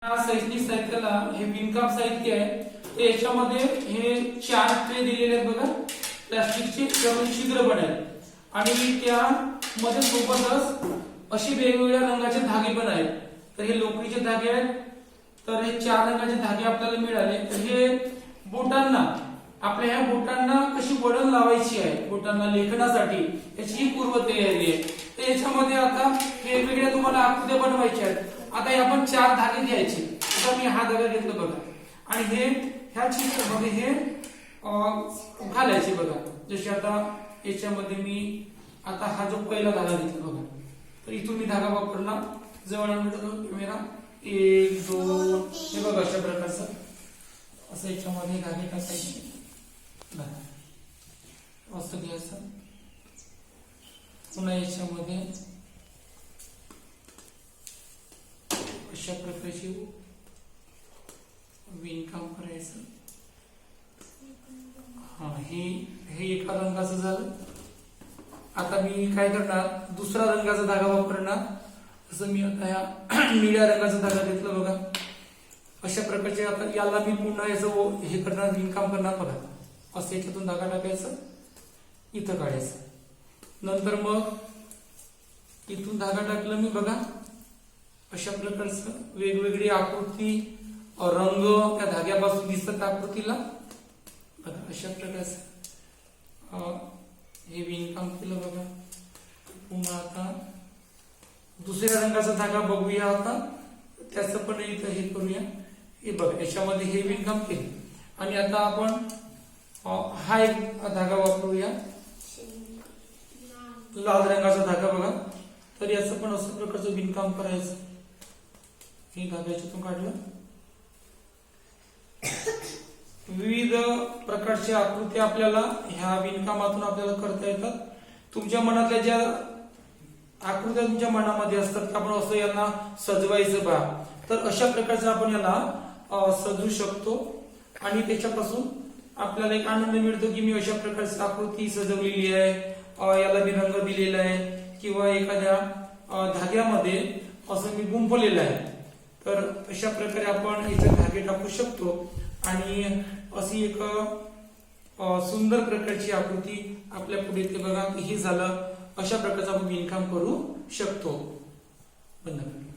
शैक्षणिक साहित्याला हे विणकाम साहित्य आहे. तर याच्यामध्ये हे 4 ट्रे दिलेले आहेत बघा, प्लास्टिकचे त्यामध्ये छिद्र पण आहेत आणि त्यामध्ये सोबतच अशी वेगवेगळ्या रंगाचे धागे पण आहेत. तर हे लोकरीचे धागे आहेत. तर हे 4 रंगाचे धागे आपल्याला मिळाले. तर हे बोटांना, आपल्या ह्या बोटांना कशी वळण लावायची आहे, बोटांना लेखनासाठी याची ही पूर्वतयारी आहे. तर याच्यामध्ये आता वेगवेगळ्या तुम्हाला आकृत्या बनवायच्या आहेत. आता हे आपण 4 धागे घ्यायचे. आता मी हा धागा घेतला बघा आणि हे ह्या छिद्रामध्ये हे घालायचे बघा. जसे आता याच्यामध्ये मी आता हा जो पहिला धागा घेतला बघा, तर इथून मी धागा वापरला, जवळ आणतो कॅमेरा, 1 2 हे बघा अशा प्रकारचं असं याच्यामध्ये धागे टाकायचे. असं घ्यायचं. पुन्हा याच्यामध्ये अशा प्रकारची विणकाम करायचं. हे एका रंगाचं झालं. आता मी काय करणार, दुसरा रंगाचा धागा वापरणार. जसं मी आता या निळ्या रंगाचा धागा घेतला बघा, अशा प्रकारचे. आता याला मी पुन्हा याचं हे करणार, विणकाम करणार बघा. असं याच्यातून धागा टाकायचं, इथं काढायचं. नंतर मग इथून धागा टाकला मी बघा, अशा प्रकारचं वेगवेगळी आकृती, रंग त्या धाग्यापासून दिसतात आकृतीला बघा. अशा प्रकारचं हे विणकाम केलं बघा. पुन्हा आता दुसऱ्या रंगाचा धागा बघूया. आता त्याचं पण इथं हे करूया. हे बघा, याच्यामध्ये हे विणकाम केले. आणि आता आपण हा एक धागा वापरूया, लाल रंगाचा धागा बघा. तर याचं पण असं प्रकारचं विणकाम करायचं. हे धागा याच्यातून काढलं. विविध प्रकारच्या आकृत्या आपल्याला ह्या विणकामातून आपल्याला करता येतात. तुमच्या मनातल्या ज्या आकृत्या तुमच्या मनामध्ये असतात, आपण असं यांना सजवायचं बा, तर अशा प्रकारचं आपण याला सजवू शकतो. आणि त्याच्यापासून आपल्याला एक आनंद मिळतो की मी अशा प्रकारची आकृती सजवलेली आहे, याला मी रंग दिलेला आहे, किंवा एखाद्या धाग्यामध्ये असं मी गुंफलेलं आहे. तर अशा प्रकारे आपण याचे धागे टाकू शकतो आणि अशी एक सुंदर प्रकारची आकृती आपल्या पुढे ते बघा. हे झालं, अशा प्रकारचं आपण विणकाम करू शकतो. धन्यवाद.